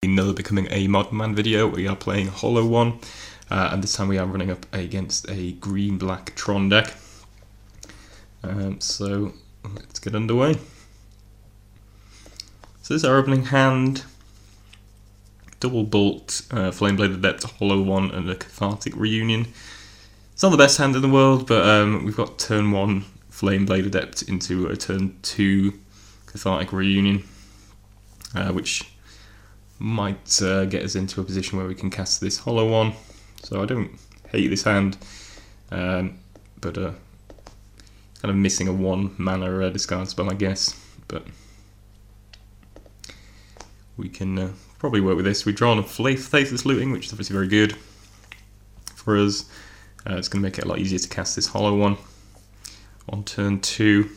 Another Becoming a Modern Man video. We are playing Hollow One, and this time we are running up against a green-black Tron deck. So let's get underway. So this is our opening hand. Double Bolt, Flameblade Adept, Hollow One, and a Cathartic Reunion. It's not the best hand in the world, but we've got turn 1 Flameblade Adept into a turn 2 Cathartic Reunion, which might get us into a position where we can cast this Hollow One. So I don't hate this hand, but kind of missing a 1 mana discard spell, I guess. But we can probably work with this. We've drawn a Faithless Looting, which is obviously very good for us. It's going to make it a lot easier to cast this Hollow One on turn 2.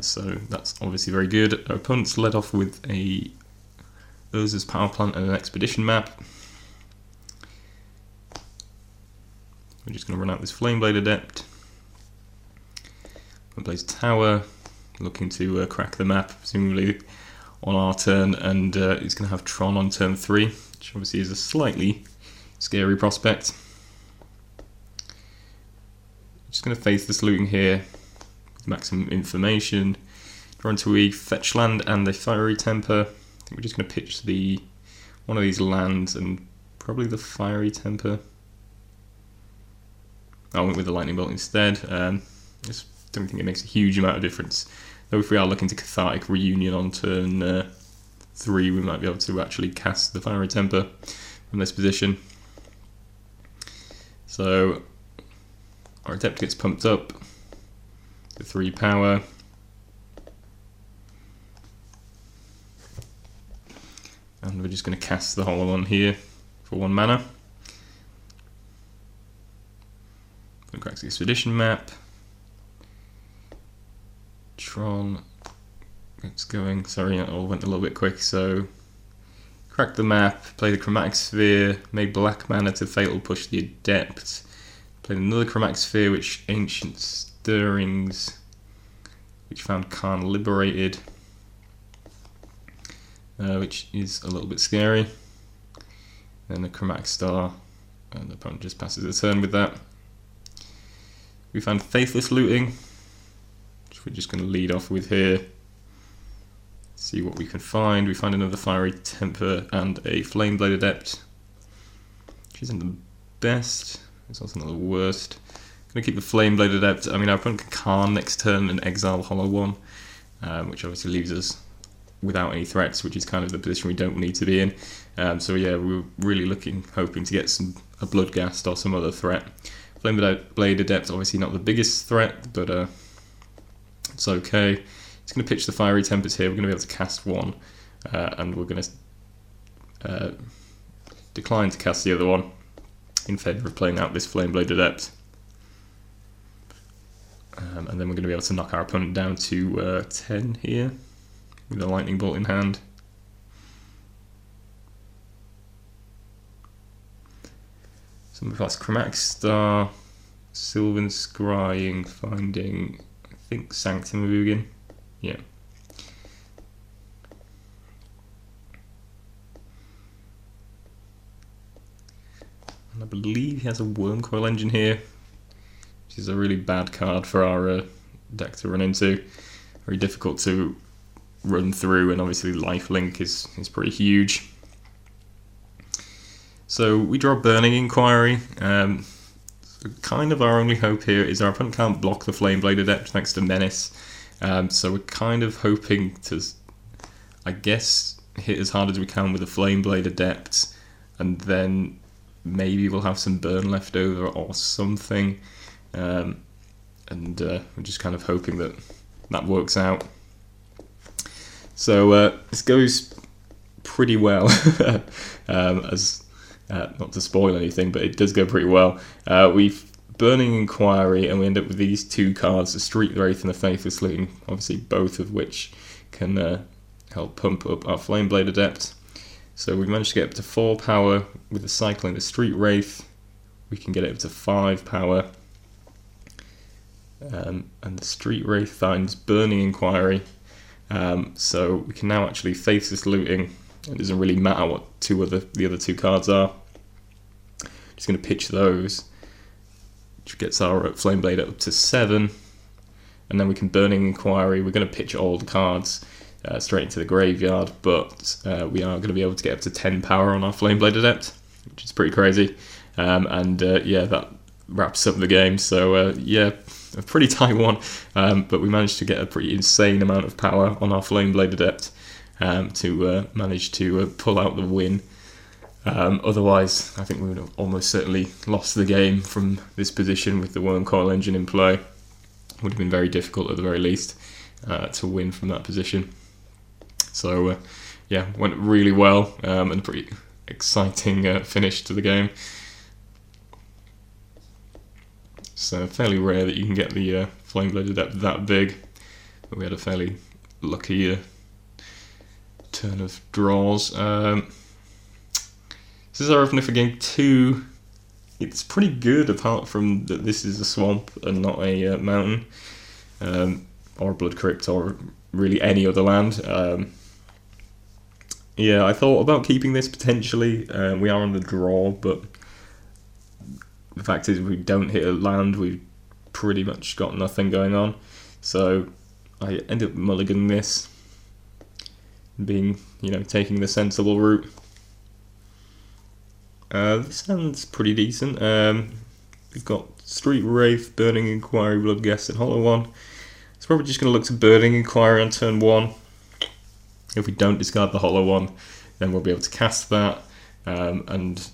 So that's obviously very good. Our opponent's led off with a Urza's Power Plant and an Expedition map. We're just going to run out this Flameblade Adept. Blaze Tower, looking to crack the map, presumably on our turn, and he's going to have Tron on turn 3, which obviously is a slightly scary prospect. Just going to face this looting here with maximum information. Draw into a fetch land and a Fiery Temper. I think we're just going to pitch one of these lands and probably the Fiery Temper. I went with the Lightning Bolt instead. Just don't think it makes a huge amount of difference. Though if we are looking to Cathartic Reunion on turn 3, we might be able to actually cast the Fiery Temper from this position. So our Adept gets pumped up to 3 power. And we're just going to cast the Hollow One here for 1 mana. Cracks the Expedition map. Tron gets going. Sorry, it all went a little bit quick. So, crack the map, play the Chromatic Sphere, made black mana to Fatal Push the Adept. Played another Chromatic Sphere, which Ancient Stirrings, which found Khan liberated. Which is a little bit scary. Then the Chromatic Star, and the opponent just passes the turn with that. We found Faithless Looting, which we're just going to lead off with here. See what we can find. We find another Fiery Temper and a Flameblade Adept, which isn't the best. It's also not the worst. Going to keep the Flameblade Adept. I mean, our opponent can Khan next turn and exile Hollow One, which obviously leaves us without any threats, which is kind of the position we don't need to be in. So yeah, we're really hoping to get a Bloodghast or some other threat. Flameblade Adept, obviously not the biggest threat, but it's okay. It's going to pitch the Fiery Tempers here. We're going to be able to cast 1, and we're going to decline to cast the other one in favour of playing out this Flameblade Adept. And then we're going to be able to knock our opponent down to 10 here, with a Lightning Bolt in hand. Some of us Chromatic Star, Sylvan Scrying, finding, I think, Sanctum of Ugin. Yeah. And I believe he has a Wurmcoil engine here, which is a really bad card for our deck to run into. Very difficult to run through, and obviously lifelink is pretty huge. So we draw Burning Inquiry. So kind of our only hope here is our opponent can't block the Flameblade Adept thanks to Menace. So we're kind of hoping to, I guess, hit as hard as we can with the Flameblade Adept, and then maybe we'll have some burn left over or something. And we're just kind of hoping that works out. So this goes pretty well, not to spoil anything, but it does go pretty well. We've Burning Inquiry, and we end up with these 2 cards, the Street Wraith and the Faithless Looting, obviously both of which can help pump up our Flameblade Adept. So we've managed to get up to 4 power with the cycling the Street Wraith. We can get it up to 5 power. And the Street Wraith finds Burning Inquiry. So we can now actually Faithless Looting It doesn't really matter what the other two cards are. Just going to pitch those, which gets our Flame Blade up to 7. And then we can Burning Inquiry. We're going to pitch all the cards straight into the graveyard, but we are going to be able to get up to 10 power on our Flame Blade Adept, which is pretty crazy. Yeah, that wraps up the game. So yeah, a pretty tight one, but we managed to get a pretty insane amount of power on our Flame Blade Adept to manage to pull out the win. Otherwise, I think we would have almost certainly lost the game from this position with the Wurmcoil engine in play. Would have been very difficult at the very least to win from that position. So yeah, went really well and a pretty exciting finish to the game. So fairly rare that you can get the Flame Blade Adept that big, but we had a fairly lucky turn of draws. This is our opener for game 2. It's pretty good, apart from that this is a swamp and not a mountain, or a Blood Crypt, or really any other land. Yeah, I thought about keeping this potentially. We are on the draw, but the fact is, if we don't hit a land, we've pretty much got nothing going on. So I ended up mulliganing this, being, taking the sensible route. This sounds pretty decent. We've got Street Wraith, Burning Inquiry, Bloodghast, and Hollow One. It's probably just going to look to Burning Inquiry on turn 1. If we don't discard the Hollow One, then we'll be able to cast that, and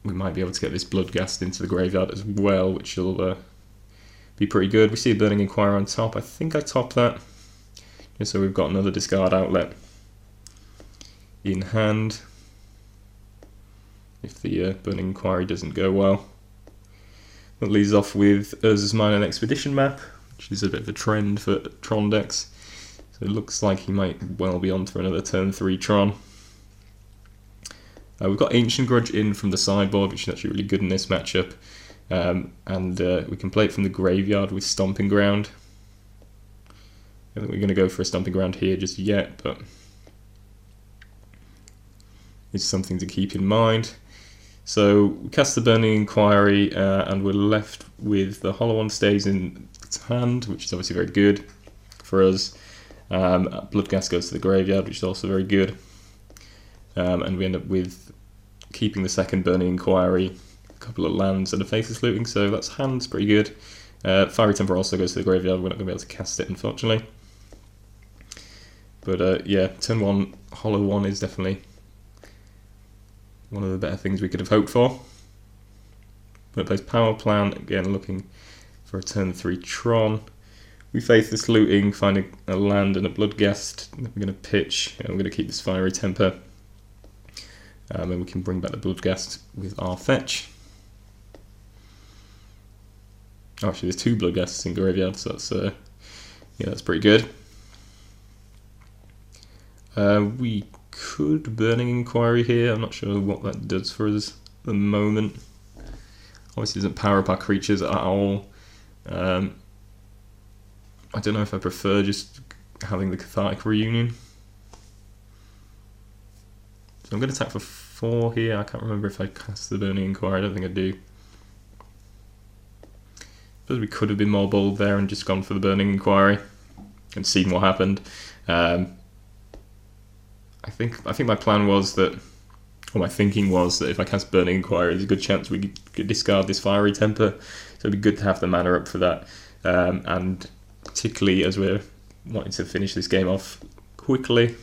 we might be able to get this Bloodghast into the graveyard as well, which will be pretty good. We see a Burning Inquiry on top. I think I top that, just so we've got another discard outlet in hand if the Burning Inquiry doesn't go well. That leaves off with Urza's Mine and Expedition map, which is a bit of a trend for Tron decks. So it looks like he might well be on for another turn 3 Tron. We've got Ancient Grudge in from the sideboard, which is actually really good in this matchup. And we can play it from the graveyard with Stomping Ground. I don't think we're going to go for a Stomping Ground here just yet, but it's something to keep in mind. So we cast the Burning Inquiry, and we're left with the Hollow One stays in its hand, which is obviously very good for us. Bloodghast goes to the graveyard, which is also very good. And we end up with keeping the second Burning Inquiry, a couple of lands, and a Faithless Looting, so that's hands pretty good. Fiery Temper also goes to the graveyard. We're not going to be able to cast it, unfortunately. But yeah, turn 1 Hollow One is definitely one of the better things we could have hoped for. But plays Power Plant, again looking for a turn 3 Tron. We Faithless Looting, finding a land and a Bloodghast. We're going to pitch, and we're going to keep this Fiery Temper. And we can bring back the Bloodghast with our fetch. Oh, actually, there's 2 Bloodghasts in graveyard, so that's yeah, that's pretty good. We could Burning Inquiry here. I'm not sure what that does for us at the moment. Obviously, doesn't power up our creatures at all. I don't know if I prefer just having the Cathartic Reunion. So I'm going to attack for 4 here. I can't remember if I cast the Burning Inquiry. I don't think I do. But we could have been more bold there and just gone for the Burning Inquiry and seen what happened. I think my plan was that, or my thinking was that if I cast Burning Inquiry, there's a good chance we could discard this Fiery Temper. So it'd be good to have the mana up for that. And particularly as we're wanting to finish this game off quickly.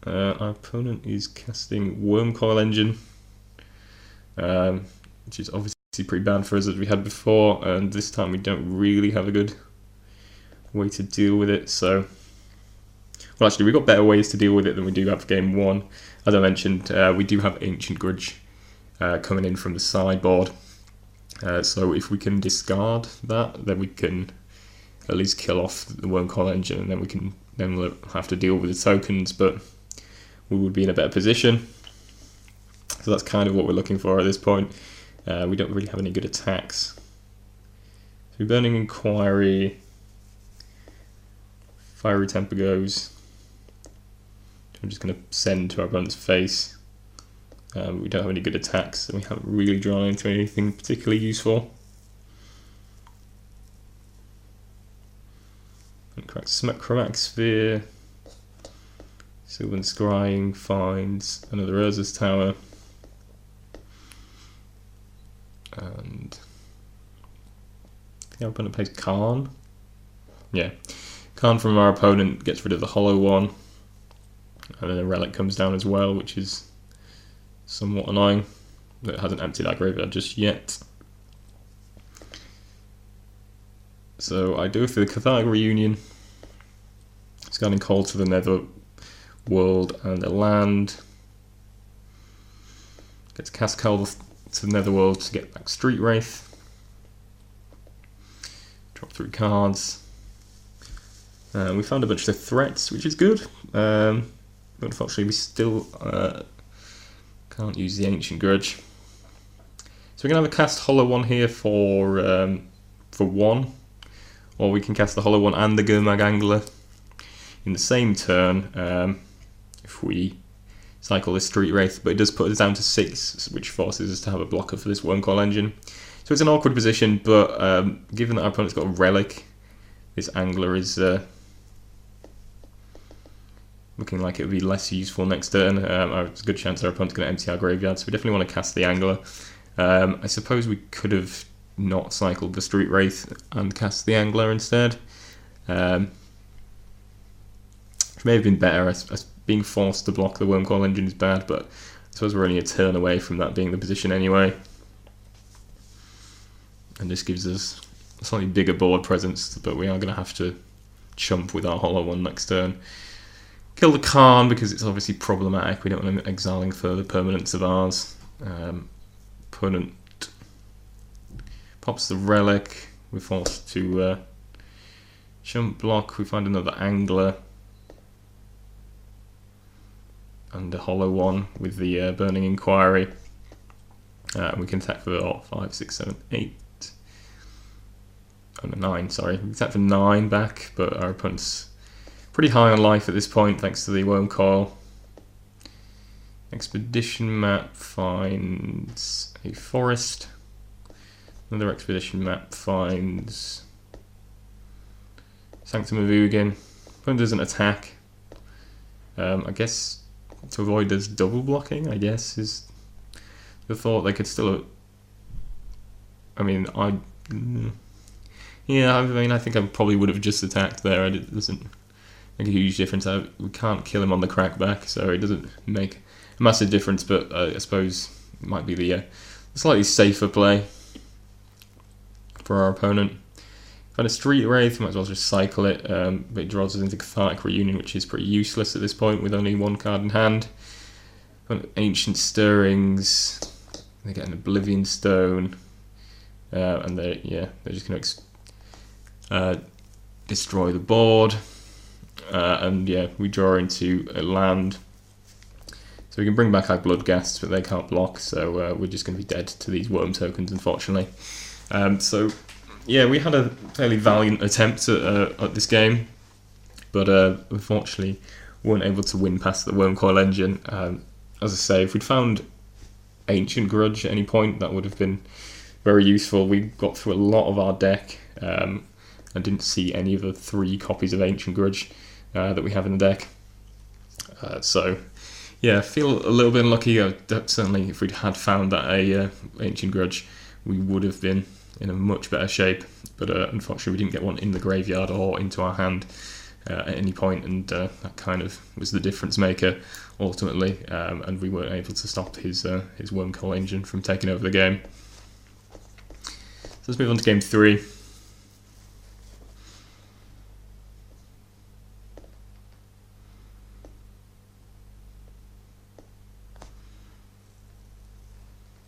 Our opponent is casting Wurmcoil Engine, which is obviously pretty bad for us as we had before, and this time we don't really have a good way to deal with it. So, well, actually, we've got better ways to deal with it than we do have for game 1. As I mentioned, we do have Ancient Grudge coming in from the sideboard. So if we can discard that, then we can at least kill off the Wurmcoil Engine, and then we'll have to deal with the tokens, but we would be in a better position. So that's kind of what we're looking for at this point. We don't really have any good attacks. So Burning Inquiry, Fiery Temper goes. I'm just going to send to our opponent's face. We don't have any good attacks, so we haven't really drawn into anything particularly useful. Chromatic Sphere. Sylvan Scrying finds another Urza's Tower. And I think our opponent plays Karn. Yeah. Karn from our opponent gets rid of the hollow one. And then a relic comes down as well, which is somewhat annoying. That it hasn't emptied our graveyard just yet. So I do it for the Cathartic Reunion. Scanning Call to the Nether World and a land. Get to cast Call to the Netherworld to get back Street Wraith. Drop 3 cards. We found a bunch of threats, which is good. But unfortunately, we still can't use the Ancient Grudge. So we're gonna have a cast Hollow one here for 1, or we can cast the Hollow one and the Gurmag Angler in the same turn if we cycle this Street Wraith, but it does put us down to 6, which forces us to have a blocker for this Wurmcoil engine. So it's an awkward position, but given that our opponent's got a relic, this Angler is looking like it would be less useful next turn. There's a good chance our opponent's going to empty our graveyard, so we definitely want to cast the Angler. I suppose we could have not cycled the Street Wraith and cast the Angler instead. Which may have been better. As being forced to block the Wurmcoil engine is bad, but I suppose we're only a turn away from that being the position anyway. And this gives us a slightly bigger board presence, but we are going to have to chump with our Hollow one next turn. Kill the Karn because it's obviously problematic. We don't want him exiling further permanents of ours. Opponent pops the relic. We're forced to chump block. We find another Angler and a Hollow one with the Burning Inquiry. We can attack for 5, 6, 7, 8. Oh, no, 9, sorry. We can attack for 9 back, but our opponent's pretty high on life at this point thanks to the Wurmcoil. Expedition map finds a forest. Another expedition map finds Sanctum of Ugin. Opponent doesn't attack. I guess to avoid us double blocking, I guess, is the thought. They could still... I mean, I think I probably would have just attacked there. It doesn't make a huge difference. We can't kill him on the crackback, so it doesn't make a massive difference, but I suppose it might be the slightly safer play for our opponent. Find a Street Wraith, might as well just cycle it, but it draws us into Cathartic Reunion, which is pretty useless at this point with only 1 card in hand. Ancient Stirrings, they get an Oblivion Stone, and they're just going to destroy the board, and yeah, we draw into a land. So we can bring back our Bloodghast, but they can't block, so we're just going to be dead to these worm tokens, unfortunately. So yeah, we had a fairly valiant attempt at this game, but unfortunately weren't able to win past the Wurmcoil engine. As I say, if we'd found Ancient Grudge at any point, that would have been very useful. We got through a lot of our deck and didn't see any of the 3 copies of Ancient Grudge that we have in the deck. So yeah, I feel a little bit unlucky. Certainly if we'd had found that Ancient Grudge, we would have been in a much better shape, but unfortunately we didn't get one in the graveyard or into our hand at any point, and that kind of was the difference maker ultimately, and we weren't able to stop his Wurmcoil engine from taking over the game. So let's move on to game 3.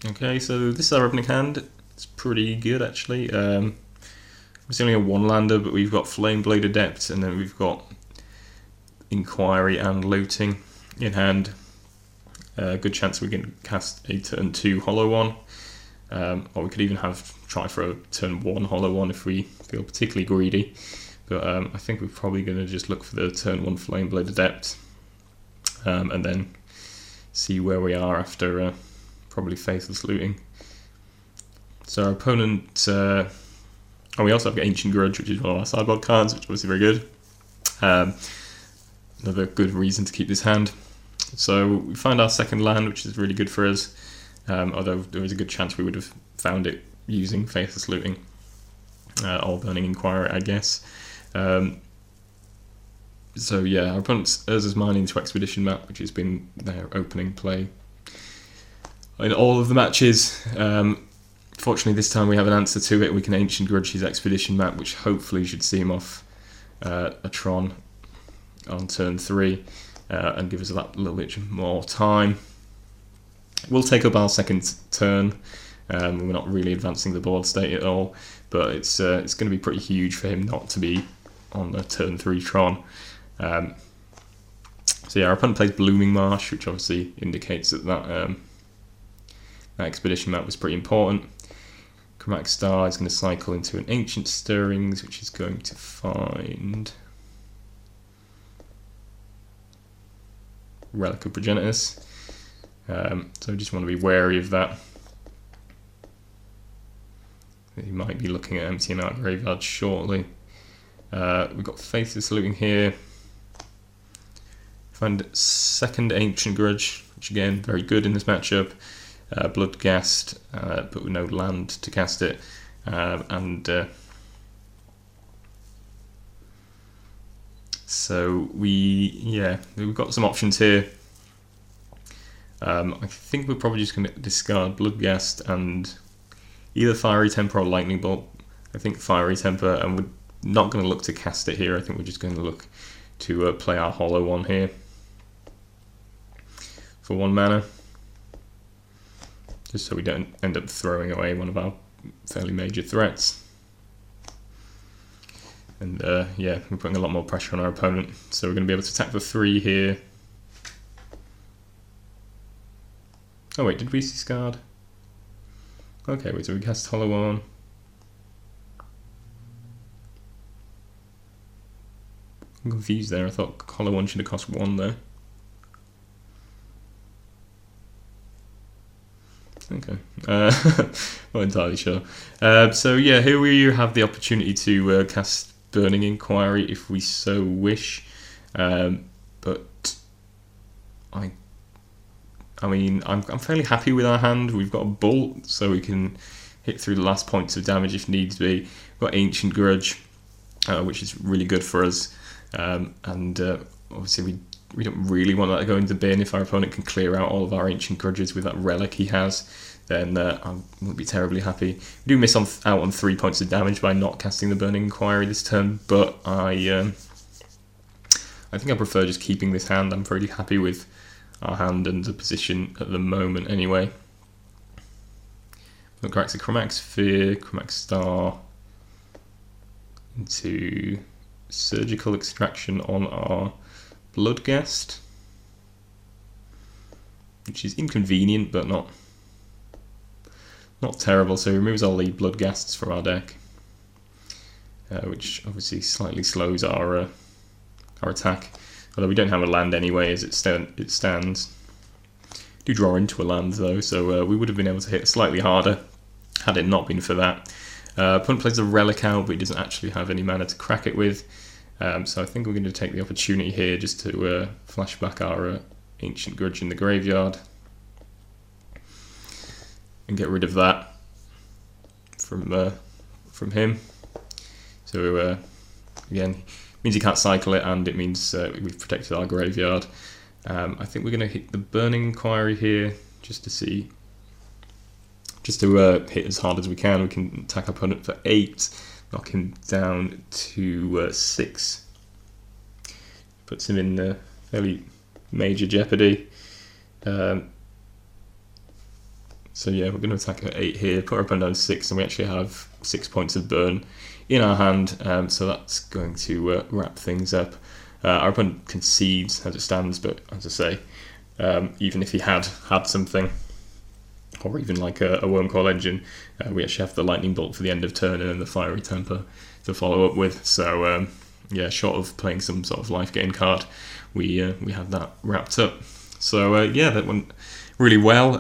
Okay, so this is our opening hand. It's pretty good actually. It's only a 1-lander, but we've got Flameblade Adept, and then we've got Inquiry and Looting in hand. Good chance we can cast a turn 2 Hollow one, or we could even try for a turn 1 Hollow one if we feel particularly greedy. But I think we're probably going to just look for the turn 1 Flameblade Adept. and then see where we are after probably Faithless Looting. So our opponent, we also have Ancient Grudge, which is one of our sideboard cards, which is obviously very good. Another good reason to keep this hand. So we find our second land, which is really good for us, although there was a good chance we would have found it using Faithless Looting, or Burning Inquiry, I guess. So yeah, our opponent's Urza's Mine into Expedition map, which has been their opening play in all of the matches. Fortunately, this time we have an answer to it. We can Ancient Grudge his Expedition map, which hopefully should see him off a Tron on turn 3 and give us that little bit more time. We'll take up our second turn. We're not really advancing the board state at all, but it's going to be pretty huge for him not to be on the turn 3 Tron. So yeah, our opponent plays Blooming Marsh, which obviously indicates that that Expedition map was pretty important. Chromatic Star is going to cycle into an Ancient Stirrings, which is going to find Relic of Progenitus. So we just want to be wary of that. He might be looking at emptying out graveyard shortly. We've got Faithless Looting here. Find second Ancient Grudge, which again, very good in this matchup. Bloodghast, but with no land to cast it. So we've got some options here. I think we're probably just going to discard Bloodghast and either Fiery Temper or Lightning Bolt. I think Fiery Temper, and we're not going to look to cast it here. I think we're just going to look to play our Hollow One here for 1 mana, just so we don't end up throwing away one of our fairly major threats. And yeah, we're putting a lot more pressure on our opponent, so we're going to be able to attack for 3 here. Oh wait, did we discard? Okay, wait, so we cast Hollow One. I'm confused there, I thought Hollow One should have cost 1 there. Okay, not entirely sure. So yeah, here we have the opportunity to cast Burning Inquiry if we so wish, but I mean, I'm fairly happy with our hand. We've got a Bolt, so we can hit through the last points of damage if needs be. We've got Ancient Grudge, which is really good for us, and obviously we don't really want that to go into the bin. If our opponent can clear out all of our Ancient Grudges with that relic he has, then I won't be terribly happy. We do miss out on 3 points of damage by not casting the Burning Inquiry this turn, but I think I prefer just keeping this hand. I'm pretty happy with our hand and the position at the moment anyway. We'll correct a Chromatic Sphere, Chromatic Star into Surgical Extraction on our Bloodghast, which is inconvenient but not terrible. So he removes all the Bloodghasts from our deck, which obviously slightly slows our attack. Although we don't have a land anyway as it stands. Do draw into a land though, so we would have been able to hit slightly harder had it not been for that. Opponent plays a Relic out, but he doesn't actually have any mana to crack it with. So I think we're going to take the opportunity here just to flash back our Ancient Grudge in the graveyard and get rid of that from him. So again, means he can't cycle it, and it means we've protected our graveyard. I think we're going to hit the Burning Inquiry here just to hit as hard as we can. We can attack our opponent for 8, knock him down to 6. Puts him in fairly major jeopardy. So yeah, we're going to attack at 8 here, put our opponent down to 6, and we actually have 6 points of burn in our hand, so that's going to wrap things up. Our opponent concedes as it stands, but as I say, even if he had something, or even like a Wurmcoil Engine, we actually have the Lightning Bolt for the end of turn and then the Fiery Temper to follow up with. So yeah, short of playing some sort of life gain card, we have that wrapped up. So yeah, that went really well.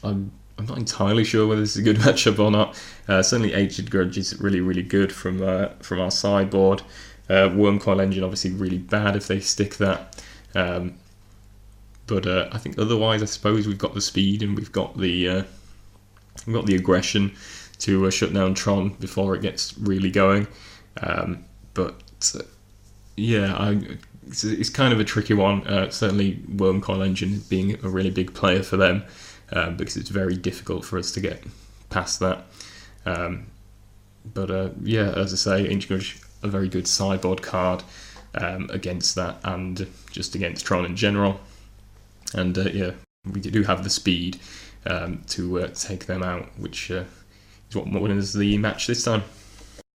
I'm not entirely sure whether this is a good matchup or not. Certainly Ancient Grudge is really good from our sideboard. Wurmcoil Engine obviously really bad if they stick that. But I think otherwise, I suppose we've got the speed and we've got the aggression to shut down Tron before it gets really going. Yeah, it's kind of a tricky one. Certainly Wurmcoil Engine being a really big player for them, because it's very difficult for us to get past that. Yeah, as I say, Ancient Grudge, a very good sideboard card against that, and just against Tron in general. And yeah, we do have the speed to take them out, which is what won us the match this time.